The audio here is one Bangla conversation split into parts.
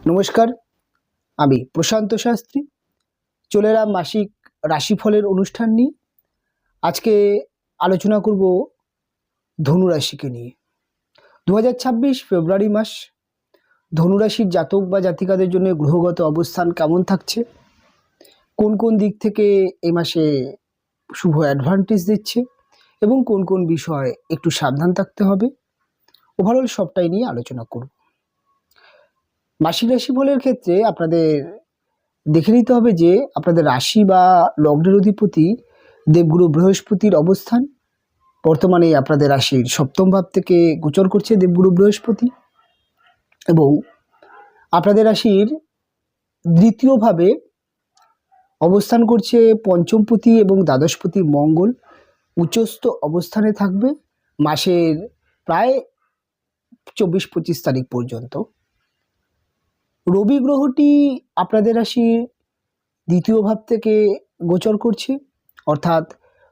নমস্কার, আমি প্রশান্ত শাস্ত্রী চলে এলাম মাসিক রাশিফলের অনুষ্ঠান নিয়ে। আজকে আলোচনা করব ধনুরাশিকে নিয়ে। 2026 ফেব্রুয়ারি মাস ধনুরাশির জাতক বা জাতিকাদের জন্য গ্রহগত অবস্থান কেমন থাকছে, কোন কোন দিক থেকে এই মাসে শুভ অ্যাডভান্টেজ দিচ্ছে এবং কোন কোন বিষয় একটু সাবধান থাকতে হবে, ওভারঅল সবটাই নিয়ে আলোচনা করব। মাসিক রাশিফলের ক্ষেত্রে আপনাদের দেখে নিতে হবে যে আপনাদের রাশি বা লগ্নের অধিপতি দেবগুরু বৃহস্পতির অবস্থান বর্তমানে আপনাদের রাশির সপ্তম ভাব থেকে গোচর করছে দেবগুরু বৃহস্পতি, এবং আপনাদের রাশির দ্বিতীয়ভাবে অবস্থান করছে পঞ্চমপতি এবং দ্বাদশপতি মঙ্গল। উচ্চস্থ অবস্থানে থাকবে মাসের প্রায় 24-25 তারিখ পর্যন্ত। রবি গ্রহটি আপনাদের রাশির দ্বিতীয় ভাব থেকে গোচর করছে, অর্থাৎ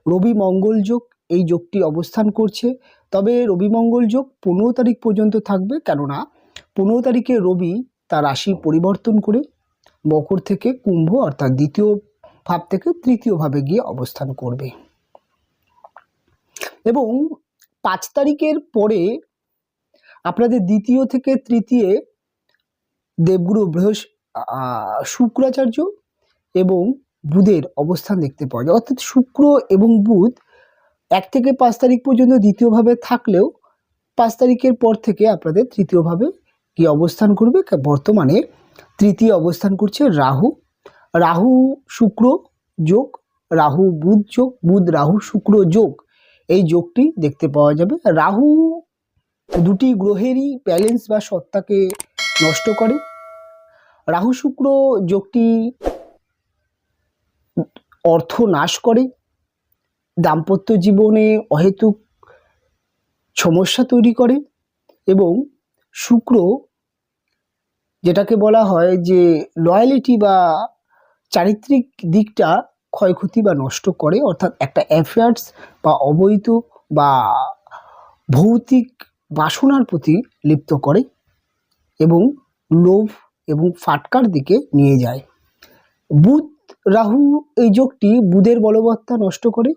রবি মঙ্গল যোগ, এই যোগটি অবস্থান করছে। তবে রবি মঙ্গল যোগ 15 তারিখ পর্যন্ত থাকবে, কেননা 15 তারিখে রবি তার রাশি পরিবর্তন করে মকর থেকে কুম্ভ অর্থাৎ দ্বিতীয় ভাব থেকে তৃতীয় ভাবে গিয়ে অবস্থান করবে। এবং 5 তারিখের পরে আপনাদের দ্বিতীয় থেকে তৃতীয় দেবগুরু শুক্রাচার্য এবং বুধের অবস্থান দেখতে পাওয়া যায়। অর্থাৎ শুক্র এবং বুধ 1 থেকে 5 তারিখ পর্যন্ত দ্বিতীয়ভাবে থাকলেও 5 তারিখের পর থেকে আপনাদের তৃতীয়ভাবে কি অবস্থান করবে। বর্তমানে তৃতীয় অবস্থান করছে রাহু। রাহু শুক্র যোগ, রাহু বুধ যোগ, বুধ রাহু শুক্র যোগ, এই যোগটি দেখতে পাওয়া যাবে। রাহু দুটি গ্রহেরই ব্যালেন্স বা সত্তাকে নষ্ট করে। রাহু শুক্র যোগটি অর্থ নাশ করে, দাম্পত্য জীবনে অহেতুক সমস্যা তৈরি করে, এবং শুক্র যেটাকে বলা হয় যে লয়ালিটি বা চারিত্রিক দিকটা ক্ষয়ক্ষতি বা নষ্ট করে, অর্থাৎ একটা অ্যাফেয়ার্স বা অবৈধ বা ভৌতিক বাসনার প্রতি লিপ্ত করে এবং লোভ এবং ফাটকার দিকে নিয়ে যায়। বুধ রাহু এই যোগটি বুধের বলবত্তা নষ্ট করে।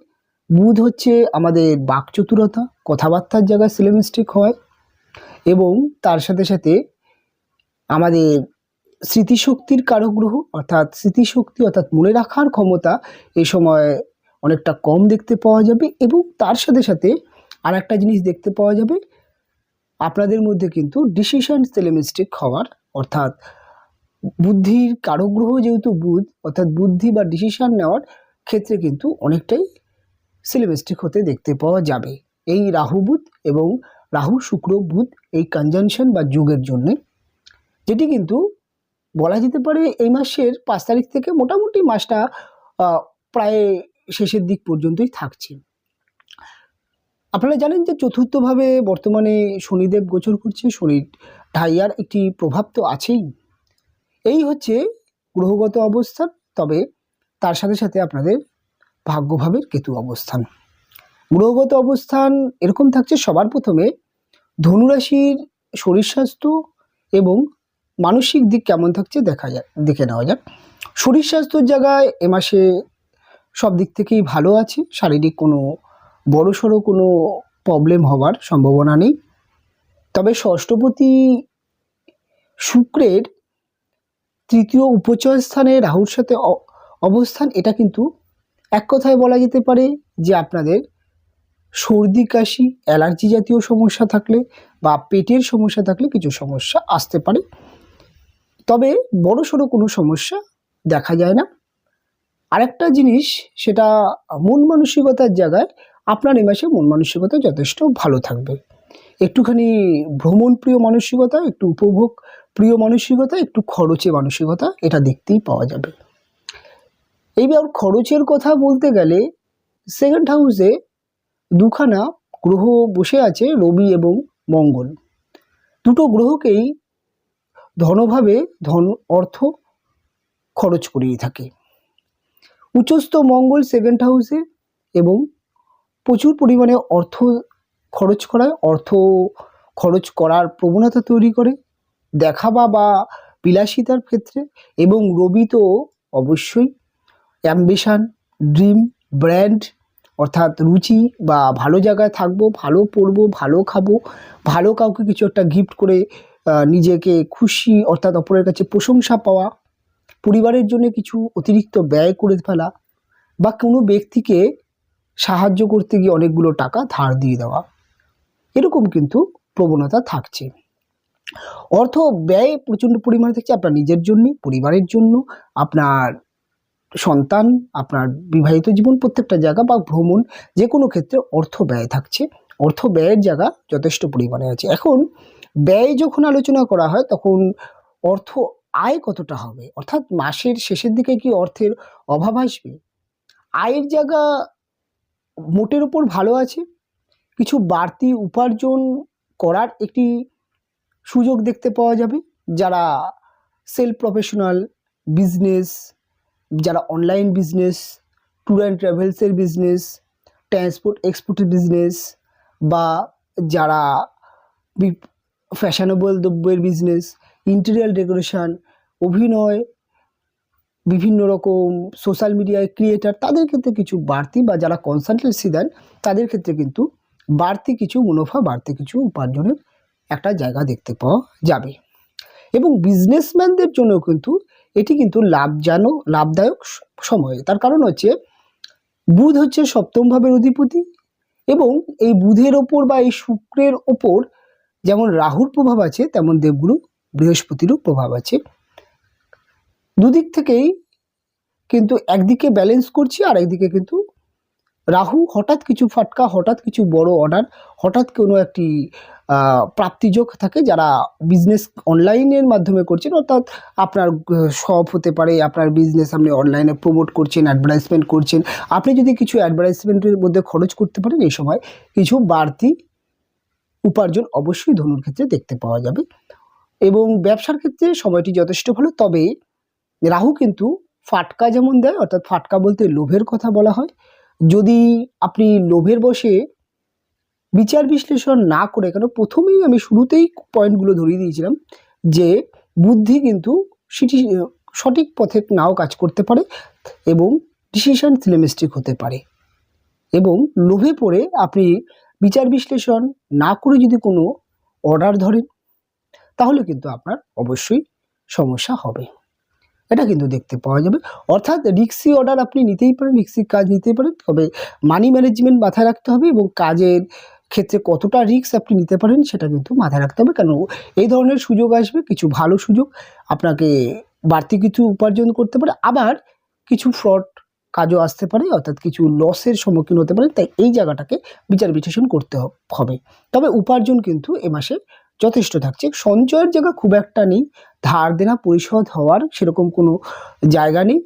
বুধ হচ্ছে আমাদের বাকচতুরতা, কথাবার্তার জায়গায় সিলেমিস্টিক হয়, এবং তার সাথে সাথে আমাদের স্মৃতিশক্তির কারক গ্রহ, অর্থাৎ স্মৃতিশক্তি অর্থাৎ মনে রাখার ক্ষমতা এই সময় অনেকটা কম দেখতে পাওয়া যাবে। এবং তার সাথে সাথে আর একটা জিনিস দেখতে পাওয়া যাবে, আপনাদের মধ্যে কিন্তু ডিসিশন সিলেমিস্টিক হওয়ার, অর্থাৎ বুদ্ধির কারক গ্রহ যেহেতু বুধ, অর্থাৎ বুদ্ধি বা ডিসিশন নেওয়ার ক্ষেত্রে কিন্তু অনেকটাই সিলেমিস্টিক হতে দেখতে পাওয়া যাবে এই রাহু বুধ এবং রাহু শুক্র বুধ এই কনজাংশন বা যোগের জন্যে, যেটি কিন্তু বলা যেতে পারে এই মাসের 5 তারিখ থেকে মোটামুটি মাসটা প্রায় শেষের দিক পর্যন্তই থাকছে। আপনারা জানেন যে চতুর্থভাবে বর্তমানে শনিদেব গোচর করছে। শনির ঢাইয়ার একটি প্রভাব তো আছেই। এই হচ্ছে গ্রহগত অবস্থান। তবে তার সাথে সাথে আপনাদের ভাগ্যভাবের কেতু অবস্থান, গ্রহগত অবস্থান এরকম থাকছে। সবার প্রথমে ধনুরাশির শরীর স্বাস্থ্য এবং মানসিক দিক কেমন থাকছে দেখে নেওয়া যাক। শরীর স্বাস্থ্যের জায়গায় এ মাসে সব দিক থেকেই ভালো আছে, শারীরিক কোনো বড়সড় কোনো প্রবলেম হওয়ার সম্ভাবনা নেই। তবে ষষ্ঠপতি শুক্রের তৃতীয় উপচয় স্থানে রাহুর সাথে অবস্থান, এটা কিন্তু এক কথায় বলা যেতে পারে যে আপনাদের সর্দি কাশি অ্যালার্জি জাতীয় সমস্যা থাকলে বা পেটের সমস্যা থাকলে কিছু সমস্যা আসতে পারে, তবে বড়সড় কোনো সমস্যা দেখা যায় না। আরেকটা জিনিস, সেটা মন মানসিকতার জায়গায় আপনার এই মাসে মন মানসিকতা যথেষ্ট ভালো থাকবে। একটুখানি ভ্রমণ প্রিয় মানসিকতা, একটু উপভোগ প্রিয় মানসিকতা, একটু খরচে মানসিকতা, এটা দেখতেই পাওয়া যাবে। এইবার খরচের কথা বলতে গেলে সেকেন্ড হাউসে দুখানা গ্রহ বসে আছে, রবি এবং মঙ্গল। দুটো গ্রহকেই ধনভাবে অর্থ খরচ করিয়ে থাকে। উচ্চস্থ মঙ্গল সেকেন্ড হাউসে এবং প্রচুর পরিমাণে অর্থ খরচ করার প্রবণতা তৈরি করে, দেখাবা বা বিলাসিতার ক্ষেত্রে, এবং রবি তো অবশ্যই অ্যাম্বিশন, ড্রিম, ব্র্যান্ড, অর্থাৎ রুচি বা ভালো জায়গায় থাকবো, ভালো পড়বো, ভালো খাবো, ভালো কাউকে কিছু একটা গিফট করে নিজেকে খুশি অর্থাৎ অপরের কাছে প্রশংসা পাওয়া, পরিবারের জন্য কিছু অতিরিক্ত ব্যয় করে ফেলা, বা কোনো ব্যক্তিকে সাহায্য করতে গিয়ে অনেকগুলো টাকা ধার দিয়ে দেওয়া, এরকম কিন্তু প্রবণতা থাকছে। অর্থ ব্যয় প্রচণ্ড পরিমাণে থাকছে আপনার নিজের জন্য, পরিবারের জন্য, আপনার সন্তান, আপনার বিবাহিত জীবন, প্রত্যেকটা জায়গা বা ভ্রমণ, যে কোনো ক্ষেত্রে অর্থ ব্যয় থাকছে। অর্থ ব্যয়ের জায়গা যথেষ্ট পরিমাণে আছে। এখন ব্যয় যখন আলোচনা করা হয় তখন অর্থ আয় কতটা হবে, অর্থাৎ মাসের শেষের দিকে কি অর্থের অভাব আসবে? আয়ের জায়গা মোটের উপর ভালো আছে, কিছু বাড়তি উপার্জন করার একটি সুযোগ দেখতে পাওয়া যাবে। যারা সেলফ প্রফেশনাল বিজনেস, যারা অনলাইন বিজনেস, ট্যুর অ্যান্ড ট্রাভেলসের বিজনেস, ট্রান্সপোর্ট এক্সপোর্টের বিজনেস, বা যারা ফ্যাশনেবল দ্রব্যের বিজনেস, ইন্টেরিয়ার ডেকোরেশন, অভিনয়, বিভিন্ন রকম সোশ্যাল মিডিয়ায় ক্রিয়েটার, তাদের ক্ষেত্রে কিছু বাড়তি, বা যারা কনসালটেন্সি দেন তাদের ক্ষেত্রে কিন্তু বাড়তি কিছু মুনাফা, বাড়তি কিছু উপার্জনের একটা জায়গা দেখতে পাওয়া যাবে। এবং বিজনেসম্যানদের জন্য কিন্তু এটি কিন্তু লাভদায়ক সময়। তার কারণ হচ্ছে বুধ হচ্ছে সপ্তম ভাবের অধিপতি, এবং এই বুধের ওপর বা এই শুক্রের ওপর যেমন রাহুর প্রভাব আছে তেমন দেবগুরু বৃহস্পতিরও প্রভাব আছে। দুদিক থেকেই কিন্তু একদিকে ব্যালেন্স করছি, আর একদিকে কিন্তু রাহু হঠাৎ কিছু ফাটকা, হঠাৎ কিছু বড় অর্ডার, হঠাৎ কোনো একটি প্রাপ্তিযোগ থাকে। যারা বিজনেস অনলাইনের মাধ্যমে করছেন, অর্থাৎ আপনার শপ হতে পারে, আপনার বিজনেস আপনি অনলাইনে প্রমোট করছেন, অ্যাডভার্টাইজমেন্ট করছেন, আপনি যদি কিছু অ্যাডভার্টাইজমেন্টের মধ্যে খরচ করতে পারেন, এই সময় কিছু বাড়তি উপার্জন অবশ্যই ধনুর ক্ষেত্রে দেখতে পাওয়া যাবে। এবং ব্যবসার ক্ষেত্রে সময়টি যথেষ্ট ভালো, তবে রাহু কিন্তু ফাটকা যেমন দেয়, অর্থাৎ ফাটকা বলতে লোভের কথা বলা হয়। যদি আপনি লোভের বশে বিচার বিশ্লেষণ না করে, কেন প্রথমেই আমি শুরুতেই পয়েন্টগুলো ধরিয়ে দিয়েছিলাম যে বুদ্ধি কিন্তু সেটি সঠিক পথে নাও কাজ করতে পারে, এবং ডিসিশন সিনেমিস্টিক হতে পারে, এবং লোভে পড়ে আপনি বিচার বিশ্লেষণ না করে যদি কোনো অর্ডার ধরেন তাহলে কিন্তু আপনার অবশ্যই সমস্যা হবে। এটা কিন্তু দেখতে পাওয়া যাবে। অর্থাৎ রিস্কি অর্ডার আপনি নিতেই পারেন, রিস্কি কাজ নিতেই পারেন, তবে মানি ম্যানেজমেন্ট মাথায় রাখতে হবে, এবং কাজের ক্ষেত্রে কতটা রিস্ক আপনি নিতে পারেন সেটা কিন্তু মাথায় রাখতে হবে। কেন এই ধরনের সুযোগ আসবে, কিছু ভালো সুযোগ আপনাকে বাড়তি কিছু উপার্জন করতে পারে, আবার কিছু ফ্রড কাজও আসতে পারে, অর্থাৎ কিছু লসের সম্মুখীন হতে পারে। তাই এই জায়গাটাকে বিচার বিশ্লেষণ করতে হবে। তবে উপার্জন কিন্তু এ মাসে যথেষ্ট থাকছে। সঞ্চয়ের জায়গা খুব একটা নেই, ধার দেনা পরিশোধ হওয়ার সেরকম কোনো জায়গা নেই।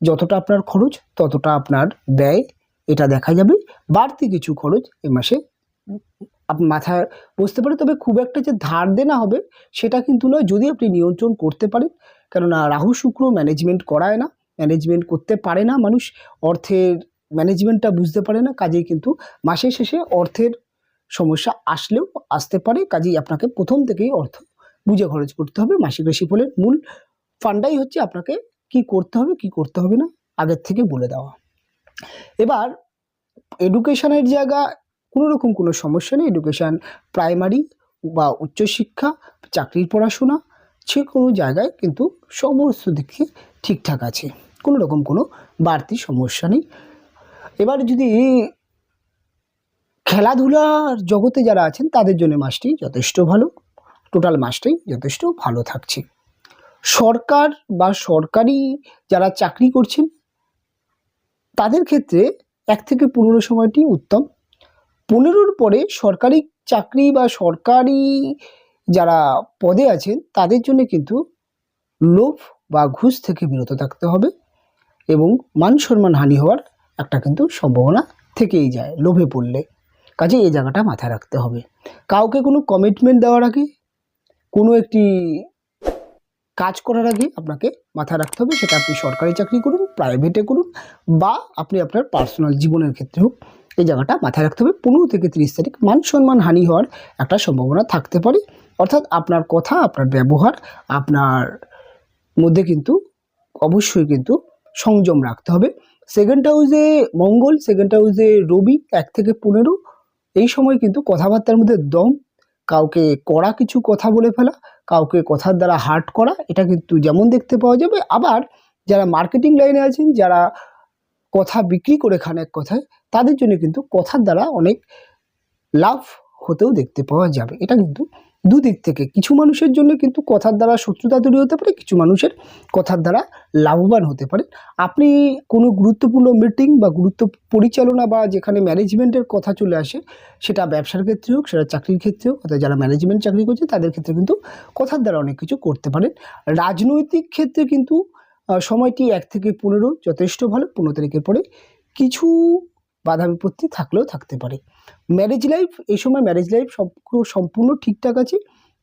যতটা আপনার খরচ ততটা আপনার ব্যয়, এটা দেখা যাবে। বাড়তি কিছু খরচ এ মাসে মাথায় বসতে পারে, তবে খুব একটা যে ধার দেনা হবে সেটা কিন্তু নয়, যদি আপনি নিয়ন্ত্রণ করতে পারেন। কেননা রাহু শুক্র ম্যানেজমেন্ট করায় না, ম্যানেজমেন্ট করতে পারে না মানুষ, অর্থের ম্যানেজমেন্টটা বুঝতে পারে না, কাজেই কিন্তু মাসের শেষে অর্থের সমস্যা আসলেও আসতে পারে। কাজেই আপনাকে প্রথম থেকেই অর্থ বুঝে খরচ করতে হবে। মাসিক রাশিফলের মূল ফান্ডাই হচ্ছে আপনাকে কি করতে হবে কি করতে হবে না আগের থেকে বলে দেওয়া। এবার এডুকেশনের জায়গা কোনো রকম কোনো সমস্যা নেই। এডুকেশান প্রাইমারি বা উচ্চশিক্ষা, চাকরির পড়াশোনা, যে কোনো জায়গায় কিন্তু সমস্ত দিক থেকে ঠিকঠাক আছে, কোনো রকম কোনো বাড়তি সমস্যা নেই। এবার যদি খেলাধুলার জগতে যারা আছেন তাদের জন্য মাসটি যথেষ্ট ভালো, টোটাল মাসটাই যথেষ্ট ভালো থাকছে। সরকার বা সরকারি যারা চাকরি করছেন তাদের ক্ষেত্রে 1 থেকে 15 সময়টি উত্তম। 15-র পরে সরকারি চাকরি বা সরকারি যারা পদে আছেন তাদের জন্য কিন্তু লোভ বা ঘুষ থেকে বিরত থাকতে হবে, এবং মান সম্মান হানি হওয়ার একটা কিন্তু সম্ভাবনা থেকেই যায় লোভে পড়লে। কাজে এই জায়গাটা মাথায় রাখতে হবে। কাউকে কোনো কমিটমেন্ট দেওয়ার আগে, কোনো একটি কাজ করার আগে আপনাকে মাথায় রাখতে হবে, সেটা আপনি সরকারি চাকরি করুন, প্রাইভেটে করুন, বা আপনি আপনার পার্সোনাল জীবনের ক্ষেত্রে হোক, এই জায়গাটা মাথায় রাখতে হবে। 15 থেকে 30 তারিখ মান সম্মান হানি হওয়ার একটা সম্ভাবনা থাকতে পারে। অর্থাৎ আপনার কথা, আপনার ব্যবহার, আপনার মধ্যে কিন্তু অবশ্যই কিন্তু সংযম রাখতে হবে। সেকেন্ড হাউসে মঙ্গল, সেকেন্ড হাউসে রবি 1 থেকে 15, এই সময় কিন্তু কথাবার্তার মধ্যে দম, কাউকে কড়া কিছু কথা বলে ফেলা, কাউকে কথার দ্বারা হার্ট করা, এটা কিন্তু যেমন দেখতে পাওয়া যাবে। আবার যারা মার্কেটিং লাইনে আছেন, যারা কথা বিক্রি করে খান এক কথায়, তাদের জন্য কিন্তু কথার দ্বারা অনেক লাভ হতেও দেখতে পাওয়া যাবে। এটা কিন্তু দুদিক থেকে, কিছু মানুষের জন্য কিন্তু কথার দ্বারা শত্রুতা তৈরি হতে পারে, কিছু মানুষের কথার দ্বারা লাভবান হতে পারে। আপনি কোনো গুরুত্বপূর্ণ মিটিং বা গুরুত্ব পরিচালনা বা যেখানে ম্যানেজমেন্টের কথা চলে আসে, সেটা ব্যবসার ক্ষেত্রে হোক, সেটা চাকরির ক্ষেত্রে হোক, অর্থাৎ যারা ম্যানেজমেন্ট চাকরি করছে তাদের ক্ষেত্রে কিন্তু কথার দ্বারা অনেক কিছু করতে পারেন। রাজনৈতিক ক্ষেত্রে কিন্তু সময়টি 1 থেকে 15 যথেষ্ট ভালো। 15 তারিখের পরে কিছু বাধা বিপত্তি থাকলেও থাকতে পারে। ম্যারেজ লাইফ, এই সময় ম্যারেজ লাইফ সম্পূর্ণ ঠিকঠাক আছে।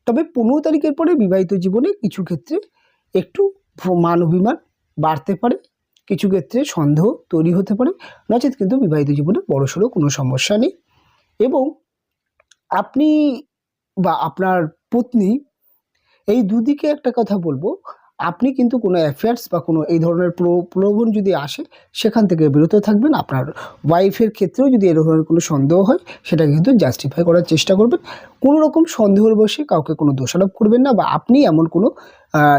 তবে 15 তারিখের পরে বিবাহিত জীবনে কিছু ক্ষেত্রে একটু মান অভিমান বাড়তে পারে, কিছু ক্ষেত্রে সন্দেহ তৈরি হতে পারে, নচেত কিন্তু বিবাহিত জীবনে বড়সড় কোনো সমস্যা নেই। এবং আপনি বা আপনার পত্নী, এই দুদিকে একটা কথা বলবো, আপনি কিন্তু কোনো অ্যাফেয়ার্স বা কোনো এই ধরনের প্রলোভন যদি আসে, সেখান থেকে বিরত থাকবেন। আপনার ওয়াইফের ক্ষেত্রেও যদি এ ধরনের কোনো সন্দেহ হয়, সেটাকে কিন্তু জাস্টিফাই করার চেষ্টা করবেন। কোনো রকম সন্দেহের বশে কাউকে কোনো দোষারোপ করবেন না, বা আপনি এমন কোনো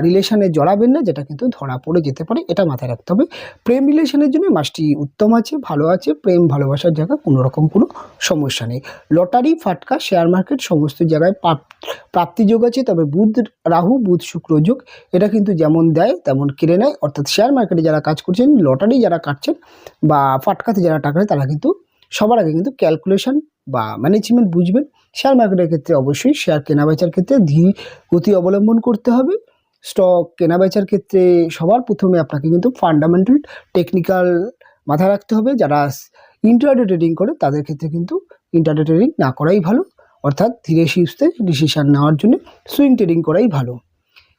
রিলেশনে জড়াবেন না যেটা কিন্তু ধরা পড়ে যেতে পারে, এটা মাথায় রাখতে হবে। প্রেম রিলেশনের জন্য মাসটি উত্তম আছে, ভালো আছে। প্রেম ভালোবাসার জায়গায় কোনো রকম কোনো সমস্যা নেই। লটারি, ফাটকা, শেয়ার মার্কেট সমস্ত জায়গায় প্রাপ্তিযোগ আছে। তবে বুধ রাহু, বুধ শুক্র যোগ, এটা কিন্তু যেমন দেয় তেমন কেড়ে নেয়। অর্থাৎ শেয়ার মার্কেটে যারা কাজ করছেন, লটারি যারা কাটছেন, বা ফাটকাতে যারা টাকা তারা কিন্তু সবার আগে কিন্তু ক্যালকুলেশন বা ম্যানেজমেন্ট বুঝবেন। শেয়ার মার্কেটের ক্ষেত্রে অবশ্যই শেয়ার কেনাবেচার ক্ষেত্রে ধীর গতি অবলম্বন করতে হবে। স্টক কেনাবেচার ক্ষেত্রে সবার প্রথমে আপনাকে কিন্তু ফান্ডামেন্টাল, টেকনিক্যাল মাথায় রাখতে হবে। যারা ইন্ট্রাডে ট্রেডিং করে তাদের ক্ষেত্রে কিন্তু ইন্ট্রাডে ট্রেডিং না করাই ভালো, অর্থাৎ ধীরে সুস্থে ডিসিশন নেওয়ার জন্য সুইং ট্রেডিং করাই ভালো।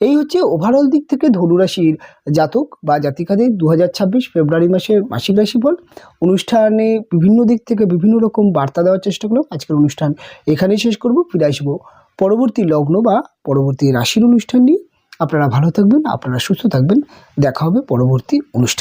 এই হচ্ছে ওভারঅল দিক থেকে ধনুরাশির জাতক বা জাতিকাদের 2026 ফেব্রুয়ারি মাসের মাসিক রাশিফল। অনুষ্ঠানে বিভিন্ন দিক থেকে বিভিন্ন রকম বার্তা দেওয়ার চেষ্টা করলাম। আজকের অনুষ্ঠান এখানেই শেষ করব। ফিরে আসবো পরবর্তী লগ্ন বা পরবর্তী রাশির অনুষ্ঠান নিয়ে। আপনারা ভালো থাকবেন, আপনারা সুস্থ থাকবেন। দেখা হবে পরবর্তী অনুষ্ঠান।